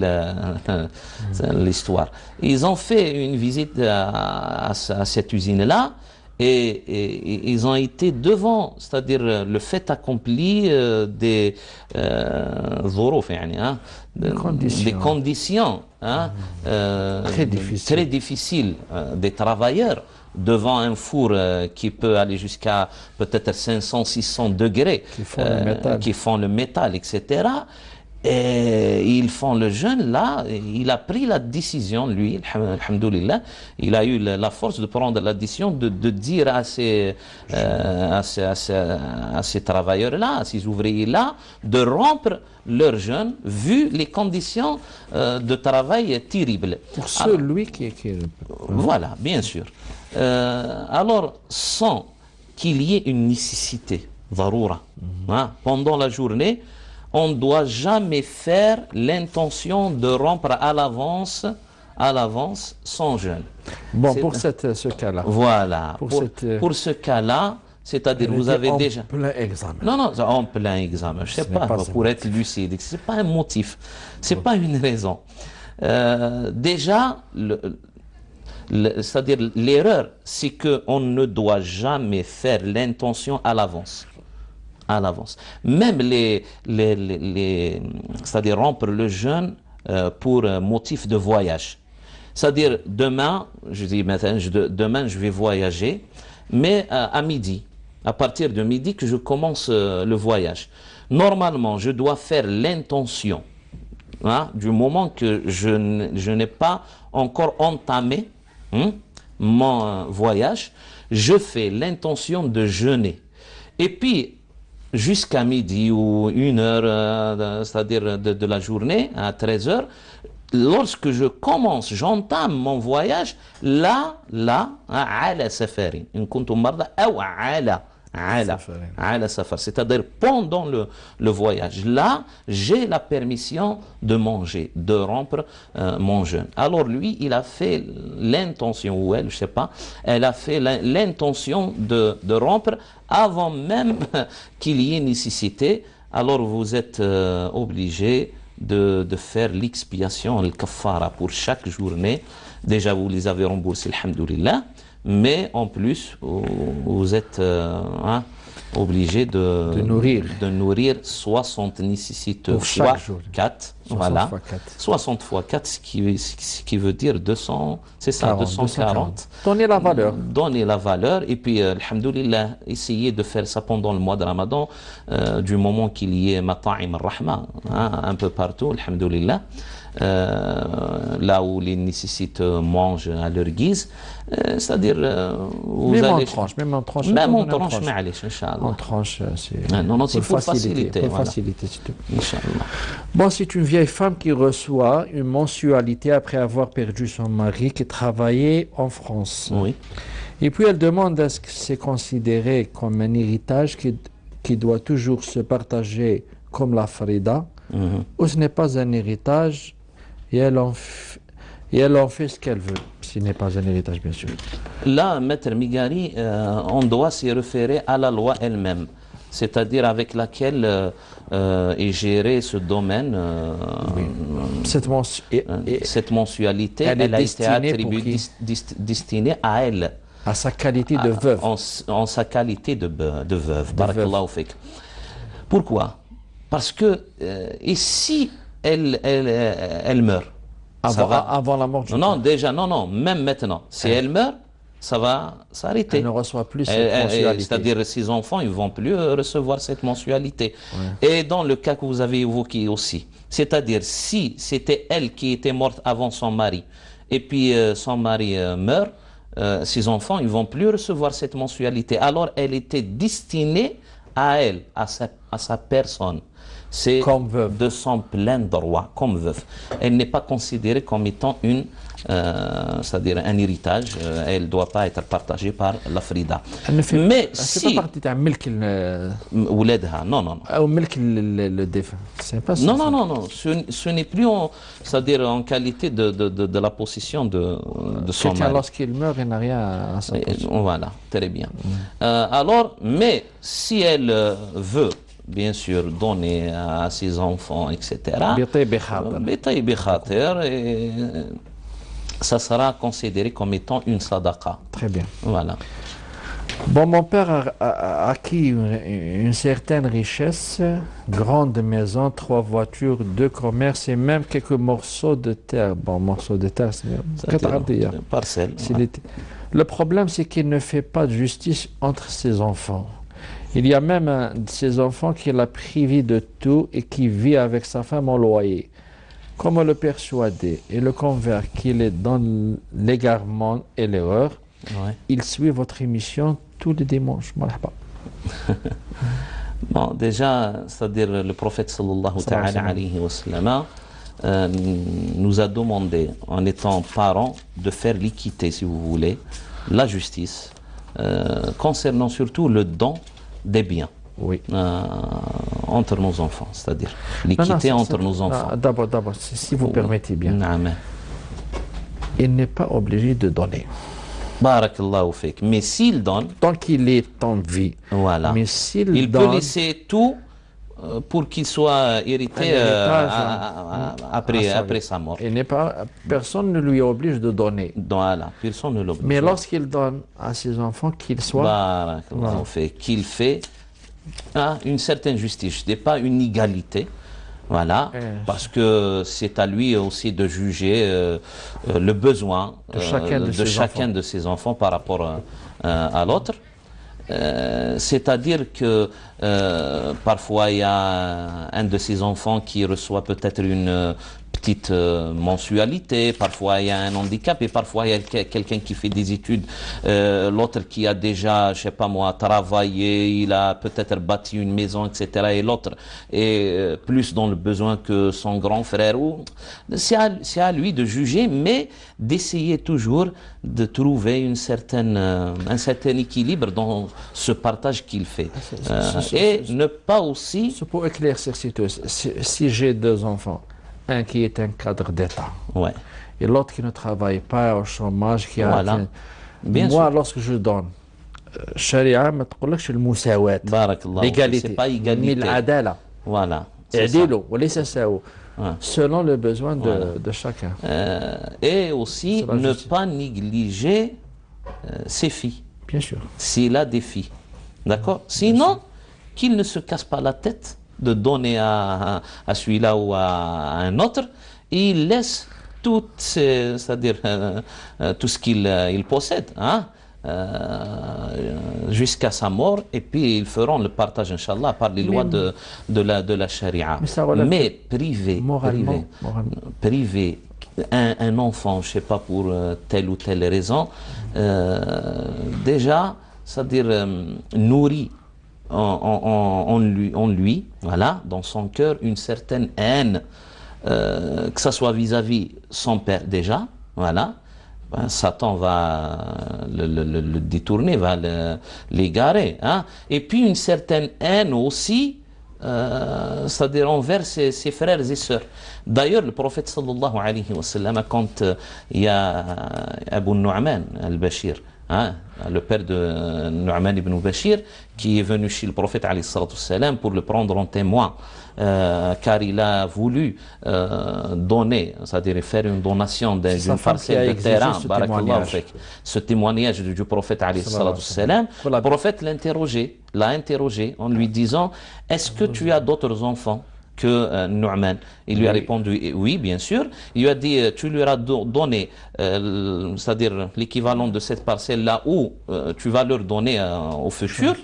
l'histoire. Ils ont fait une visite à cette usine-là. Et ils ont été devant, c'est-à-dire le fait accompli des conditions très difficiles des travailleurs devant un four qui peut aller jusqu'à peut-être 500-600 degrés, qui font le métal, etc. Et ils font le jeûne, là, il a pris la décision, lui, alhamdoulilah, il a eu la force de prendre la décision de dire à ces travailleurs-là, à ces ouvriers-là, de rompre leur jeûne, vu les conditions de travail terribles. Pour celui qui est... Voilà, bien sûr. Alors, sans qu'il y ait une nécessité, dharoura, hein, pendant la journée, on ne doit jamais faire l'intention de rompre à l'avance son jeûne. Bon, pour ce cas-là. Voilà. Pour ce cas-là, c'est-à-dire vous avez déjà... En plein examen. Non, non, en plein examen. Je ne sais pas, pour être lucide. Ce n'est pas un motif. Ce n'est pas une raison. Déjà, c'est-à-dire l'erreur, c'est qu'on ne doit jamais faire l'intention à l'avance. À l'avance. Même c'est-à-dire rompre le jeûne pour motif de voyage. C'est-à-dire demain, je dis maintenant, demain je vais voyager, mais à midi, à partir de midi que je commence le voyage. Normalement, je dois faire l'intention, hein, du moment que je n'ai pas encore entamé mon voyage, je fais l'intention de jeûner. Et puis, jusqu'à midi ou 1h, c'est-à-dire de la journée, à 13h, lorsque je commence, j'entame mon voyage, là, ala safari. In kuntum marda ou ala safar. C'est-à-dire pendant le voyage. Là, j'ai la permission de manger, de rompre mon jeûne. Alors lui, il a fait l'intention, ou elle, je ne sais pas, elle a fait l'intention de rompre avant même qu'il y ait nécessité. Alors vous êtes obligé de faire l'expiation, le kafara, pour chaque journée. Déjà, vous les avez remboursés, alhamdoulilah. Mais en plus, vous êtes obligé de nourrir 60 nécessités fois 4. Voilà. 60 fois 4, ce qui veut dire 200, c'est ça, 240. Donnez la valeur. Donnez la valeur. Et puis, alhamdoulilah, essayez de faire ça pendant le mois de Ramadan, du moment qu'il y ait mata'im al-rahma, un peu partout, alhamdoulilah. Là où les nécessités mangent à leur guise, c'est-à-dire vous même allez... même en tranche, En tranche, c'est... Non, c'est pour faciliter. Pour faciliter, bon, c'est une vieille femme qui reçoit une mensualité après avoir perdu son mari qui travaillait en France. Oui. Et puis elle demande est-ce que c'est considéré comme un héritage qui doit toujours se partager comme la Frida, ou ce n'est pas un héritage et elle en fait ce qu'elle veut. Ce n'est pas un héritage, bien sûr. Là, Maître Migari, on doit s'y référer à la loi elle-même, c'est-à-dire avec laquelle est géré ce domaine. Oui. Cette mensualité, elle a été attribuée, destinée à elle. À sa qualité de veuve. En sa qualité de veuve. Barakallahu fik. Pourquoi? Parce que, et si elle meurt avant la mort du Non, même maintenant. Si elle meurt, ça va s'arrêter. Elle ne reçoit plus cette mensualité. C'est-à-dire ses enfants, ils ne vont plus recevoir cette mensualité. Ouais. Et dans le cas que vous avez évoqué aussi, c'est-à-dire si c'était elle qui était morte avant son mari, et puis son mari meurt, ses enfants, ils ne vont plus recevoir cette mensualité. Alors, elle était destinée à elle, à sa personne. C'est de son plein droit, comme veuve. Elle n'est pas considérée comme étant c'est-à-dire un héritage. Elle ne doit pas être partagée par la Frida. Mais si... Elle ne fait pas partie d'un milk... Non. Ou milk le défunt. Non. Ce n'est plus, c'est-à-dire en qualité de la possession de son mari. Lorsqu'il meurt, il n'a rien à sa possession. Voilà, très bien. Alors, mais si elle veut, bien sûr, donner à ses enfants, etc. Et ça sera considéré comme étant une sadaqa. Très bien. Voilà. Bon, mon père a acquis une certaine richesse, grande maison, 3 voitures, 2 commerces et même quelques morceaux de terre. Bon, morceaux de terre, c'est parcelle. Le problème, c'est qu'il ne fait pas de justice entre ses enfants. Il y a même un de ses enfants qui l'a privé de tout et qui vit avec sa femme en loyer. Comment le persuader et le convaincre qu'il est dans l'égarement et l'erreur? Ouais. Il suit votre émission tous les dimanches. Marhaba. Bon, déjà, c'est-à-dire le prophète sallallahu ta'ala alayhi wa sallam nous a demandé, en étant parents, de faire l'équité, si vous voulez, la justice, concernant surtout le don des biens. Oui. Entre nos enfants, c'est-à-dire l'équité entre nos enfants. D'abord, si vous permettez bien, Amen. il n'est pas obligé de donner. Barakallahu fik. Mais s'il donne, Tant qu'il est en vie. voilà, Mais s'il il donne, peut laisser tout pour qu'il soit hérité après sa mort. il n'est pas, personne ne lui oblige de donner. Voilà, personne ne l'oblige. Mais lorsqu'il donne à ses enfants, qu'il soit... Barakallahu fik. Qu'il fait une certaine justice, je ne dis pas une égalité. Voilà, parce que c'est à lui aussi de juger le besoin de chacun de ses enfants par rapport à l'autre. C'est-à-dire que parfois il y a un de ses enfants qui reçoit peut-être une petite mensualité, parfois il y a un handicap et parfois il y a quelqu'un qui fait des études, l'autre qui a déjà, je sais pas moi, travaillé, il a peut-être bâti une maison, etc. et l'autre est plus dans le besoin que son grand frère. C'est à lui de juger, mais d'essayer toujours de trouver un certain équilibre dans ce partage qu'il fait. Et ne pas aussi... C'est pour éclaircir si j'ai deux enfants, un qui est un cadre d'État, Ouais. et l'autre qui ne travaille pas au chômage, qui a... Voilà. Bien Moi, sûr. lorsque je donne, Sharia ما تقولكش المساواة. Barakallah. L'égalité. C'est pas Mais égalité. العدالة. Voilà. C'est ça. اعدلوا وليس ساووا. Ouais. Selon le besoin Voilà. de chacun. Et aussi C'est la ne justice. pas négliger ses filles, Bien sûr. s'il a des filles. D'accord? Sinon, qu'il ne se casse pas la tête de donner à celui-là ou à un autre, et il laisse tout, c'est-à-dire tout ce qu'il possède, hein, jusqu'à sa mort, et puis ils feront le partage, Inch'Allah, par les lois de la charia. Mais priver un enfant, je ne sais pas pour telle ou telle raison, déjà, c'est-à-dire nourrit en lui, voilà, dans son cœur, une certaine haine, que ce soit vis-à-vis son père déjà, voilà. Ben, Satan va le détourner, va l'égarer, hein. Et puis une certaine haine aussi, c'est-à-dire envers ses frères et sœurs. D'ailleurs, le prophète sallallahu alayhi wa sallam, quand il y a Abu Nu'man al-Bashir, hein, le père de Nu'man ibn Bashir, qui est venu chez le prophète alayhi salatu wassalam pour le prendre en témoin, car il a voulu donner, c'est-à-dire faire une donation d'une parcelle de terrain, ce témoignage du prophète alayhi salatu wassalam. Le prophète l'a interrogé en lui disant: est-ce que tu as d'autres enfants que Nu'man? Il lui a répondu oui, bien sûr. Il lui a dit: tu lui as donné, c'est-à-dire l'équivalent de cette parcelle-là, ou tu vas leur donner au futur.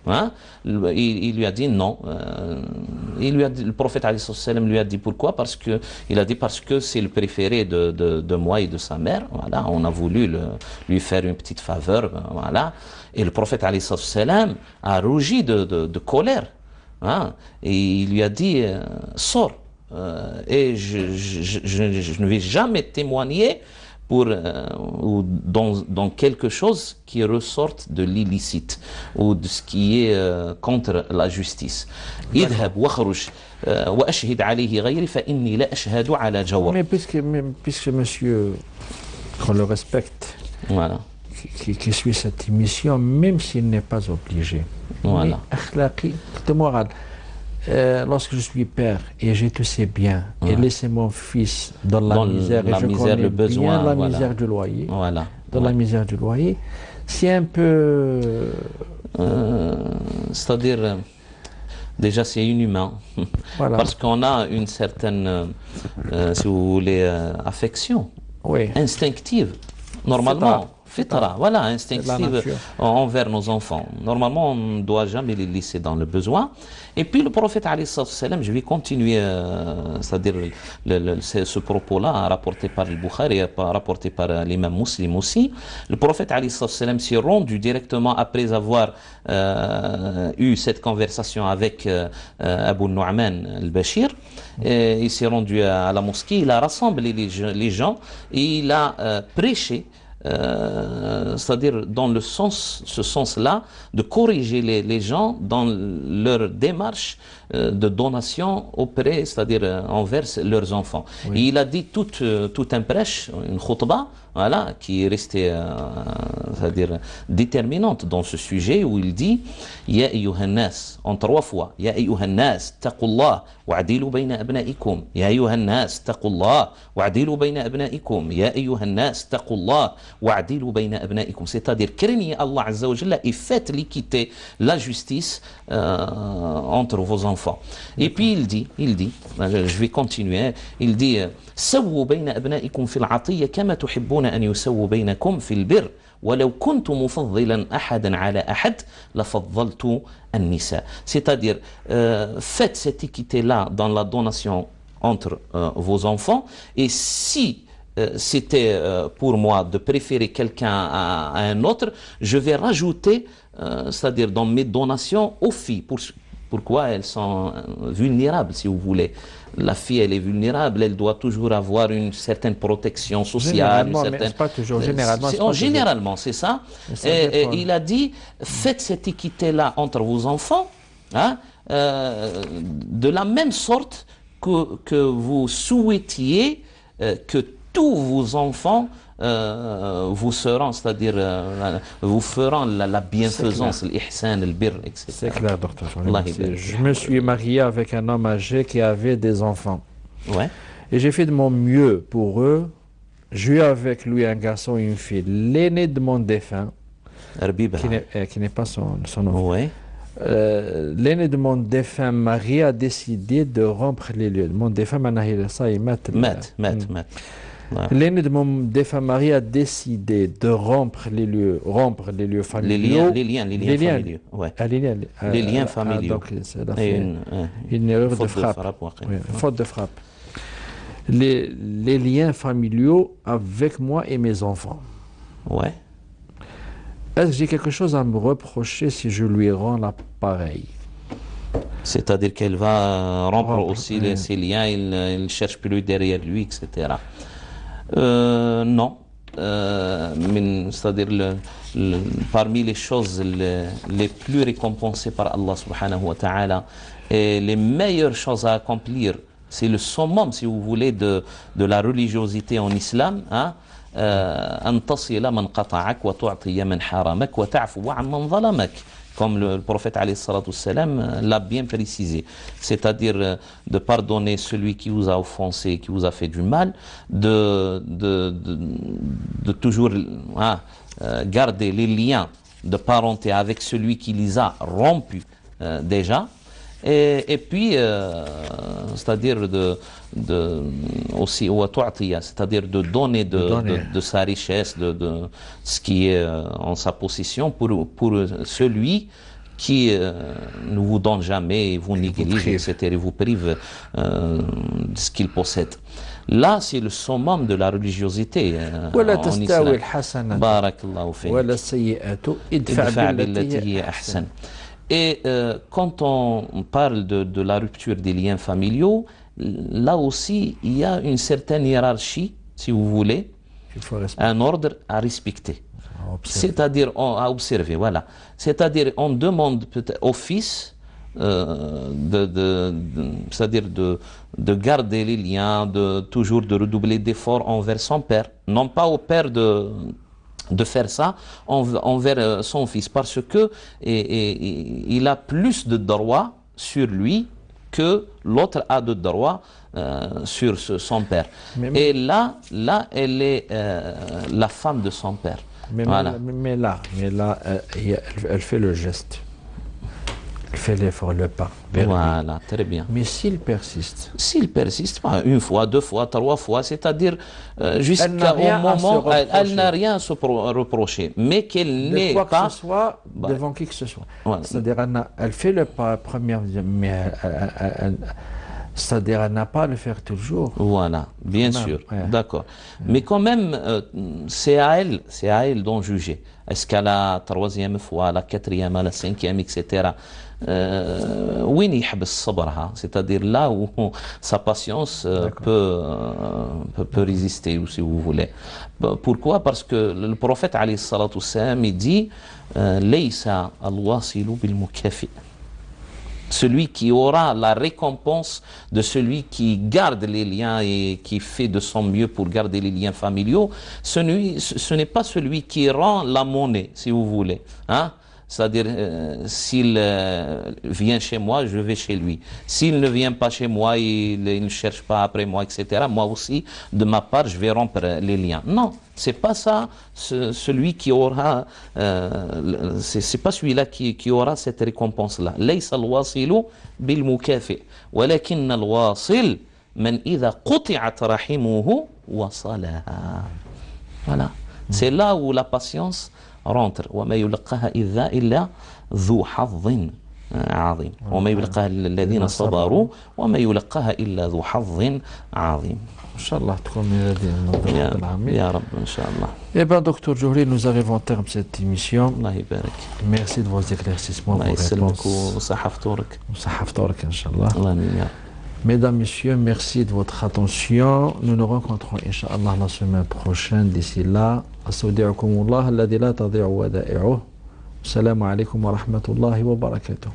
Hein? Il lui a dit non. Le prophète alayhi sallam lui a dit pourquoi? Parce que c'est le préféré de moi et de sa mère. Voilà, on a voulu lui faire une petite faveur. Voilà. Et le prophète alayhi sallam a rougi de colère. Hein? Et il lui a dit: sors, et je ne vais jamais témoigner ou dans quelque chose qui ressorte de l'illicite ou de ce qui est contre la justice. اذهب واخرج واشهد عليه غيري فاني لا اشهد على جور. Mais puisque monsieur, qu'on le respecte, Voilà. qui suit cette émission, même s'il n'est pas obligé. Voilà. Mais de morale. Lorsque je suis père et j'ai tous ces biens, et laisser mon fils dans la misère, et je connais le besoin, bien la voilà. misère du loyer, Voilà. dans la misère du loyer, c'est un peu... C'est-à-dire, déjà c'est inhumain, Voilà. parce qu'on a une certaine, si vous voulez, affection Oui. instinctive. Normalement, Fitra, voilà, la instinctive nature. envers nos enfants. Normalement, on ne doit jamais les laisser dans le besoin. Et puis le prophète, alayhi salam, je vais continuer, c'est-à-dire ce propos-là, rapporté par le Bukhari, rapporté par l'imam Muslim aussi. Le prophète, alayhi salam, s'est rendu directement après avoir eu cette conversation avec Abu Nu'man al-Bashir. Il s'est rendu à la mosquée, il a rassemblé les gens et il a prêché. C'est-à-dire dans ce sens-là, de corriger les gens dans leur démarche de donation auprès, c'est-à-dire envers leurs enfants. Oui. Et il a dit tout un prêche, une khutbah, voilà, qui est restée, c'est-à-dire déterminante dans ce sujet où il dit Ya ayyuhan nas, en 3 fois, Ya ayyuhan nas, taqullah, wa'adilu bayna abna'ikum, Ya ayyuhan nas, taqullah, wa'adilu bayna abna'ikum, Ya ayyuhan nas, taqullah, wa'adilu bayna abna'ikum. C'est-à-dire, craignez Allah Azza wa Jalla et faites l'équité, la justice entre vos enfants. Et puis il dit, je vais continuer, il dit سووا بين أبنائكم في العطية كما تحبون أن يسووا بينكم في البر ولو كنت مفضلا أحدا على أحد لفضلت النساء. C'est-à-dire, faites cette équité-là dans la donation entre vos enfants, et si c'était pour moi de préférer quelqu'un à un autre, je vais rajouter, c'est-à-dire dans mes donations aux filles. Pourquoi elles sont vulnérables, si vous voulez. La fille, elle est vulnérable, elle doit toujours avoir une certaine protection sociale. Généralement, mais pas toujours, généralement. Généralement, c'est ça. Et il a dit, faites cette équité-là entre vos enfants, hein, de la même sorte que vous souhaitiez que tous vos enfants vous seront, c'est-à-dire vous feront la bienfaisance, l'ihsan, le birr, etc. C'est clair, docteur. Je me suis marié avec un homme âgé qui avait des enfants. Ouais. Et j'ai fait de mon mieux pour eux. J'ai eu avec lui un garçon et une fille. L'aîné de mon défunt, qui n'est pas son nom. Ouais. L'aîné de mon défunt mari a décidé de rompre les lieux. Mon défunt, L'aîné de mon défunt mari a décidé de rompre les lieux familiaux. Les liens familiaux. Ouais. Les liens familiaux. Donc, c'est une erreur de frappe. Faute de frappe. Les liens familiaux avec moi et mes enfants. Ouais. Est-ce que j'ai quelque chose à me reprocher si je lui rends l'appareil? C'est-à-dire qu'elle va rompre aussi ses liens, il ne cherche plus derrière lui, etc. Non. C'est-à-dire parmi les choses les plus récompensées par Allah subhanahu wa ta'ala et les meilleures choses à accomplir, c'est le summum, si vous voulez, de la religiosité en islam, hein? أن تصل من قطعك وتعطي من حرمك وتعفو عن من ظلمك, comme le prophète alayhi salatu salam l'a bien précisé, c'est-à-dire de pardonner celui qui vous a offensé, qui vous a fait du mal, de toujours garder les liens de parenté avec celui qui les a rompus déjà, et puis c'est-à-dire aussi c'est-à-dire de donner de sa richesse, de ce qui est en sa possession pour celui qui ne vous donne jamais, vous néglige, etc., et vous prive de ce qu'il possède. Là, c'est le summum de la religiosité en islam. Barakallahu fik. Et quand on parle de la rupture des liens familiaux, là aussi, il y a une certaine hiérarchie, si vous voulez, un ordre à respecter. C'est-à-dire, à observer, voilà. C'est-à-dire, on demande au fils c'est-à-dire de garder les liens, toujours de redoubler d'efforts envers son père, non pas au père de faire ça envers son fils, parce que il a plus de droits sur lui que l'autre a de droits sur son père. Et là, elle est la femme de son père. Mais là, elle fait le geste. Elle fait l'effort, le pas. Voilà, très bien. Mais s'il persiste, S'il persiste, une fois, deux fois, trois fois, c'est-à-dire jusqu'au moment où elle n'a rien à se reprocher, mais qu'elle n'est pas... que ce soit, devant qui que ce soit. Voilà. C'est-à-dire elle fait le pas première, mais c'est-à-dire elle n'a pas à le faire toujours. Voilà, bien sûr, d'accord. Mais quand même, c'est à elle d'en juger. Est-ce qu'à la troisième fois, à la quatrième, à la cinquième, etc. C'est-à-dire là où sa patience peut résister, ou si vous voulez. Pourquoi? Parce que le prophète alayhi salatu wassalam, il dit Laysa al-wasilu bil-mukafi. Celui qui aura la récompense de celui qui garde les liens et qui fait de son mieux pour garder les liens familiaux, ce n'est pas celui qui rend la monnaie, si vous voulez. Hein? C'est-à-dire, s'il vient chez moi, je vais chez lui. S'il ne vient pas chez moi, il ne cherche pas après moi, etc., moi aussi, de ma part, je vais rompre les liens. Non, c'est pas ça, celui qui aura, c'est pas celui-là qui aura cette récompense-là. Laysa al-wasilu bil-mukafi, walakin al-wasil man idha quti'at rahimuhu wasalaha. Voilà. C'est là où la patience rentre. وما يلقاها إلا ذو حظ عظيم وما يلقاها الذين صبروا وما يلقاها إلا ذو حظ عظيم. إن شاء الله تكون من هذه العامين. يا رب إن شاء الله. Eh bien, docteur Djouri, nous arrivons au terme de cette émission. الله يبارك. Merci de vos éclaircissements, vos réponses. الله يسلمك وصحفتورك. وصحفتورك إن شاء الله. الله يمين. Mesdames, Messieurs, merci de votre attention. Nous nous rencontrons, Inch'Allah, la semaine prochaine. D'ici là, أستودعكم الله الذي لا تضيع ودائعه. السلام عليكم ورحمة الله وبركاته.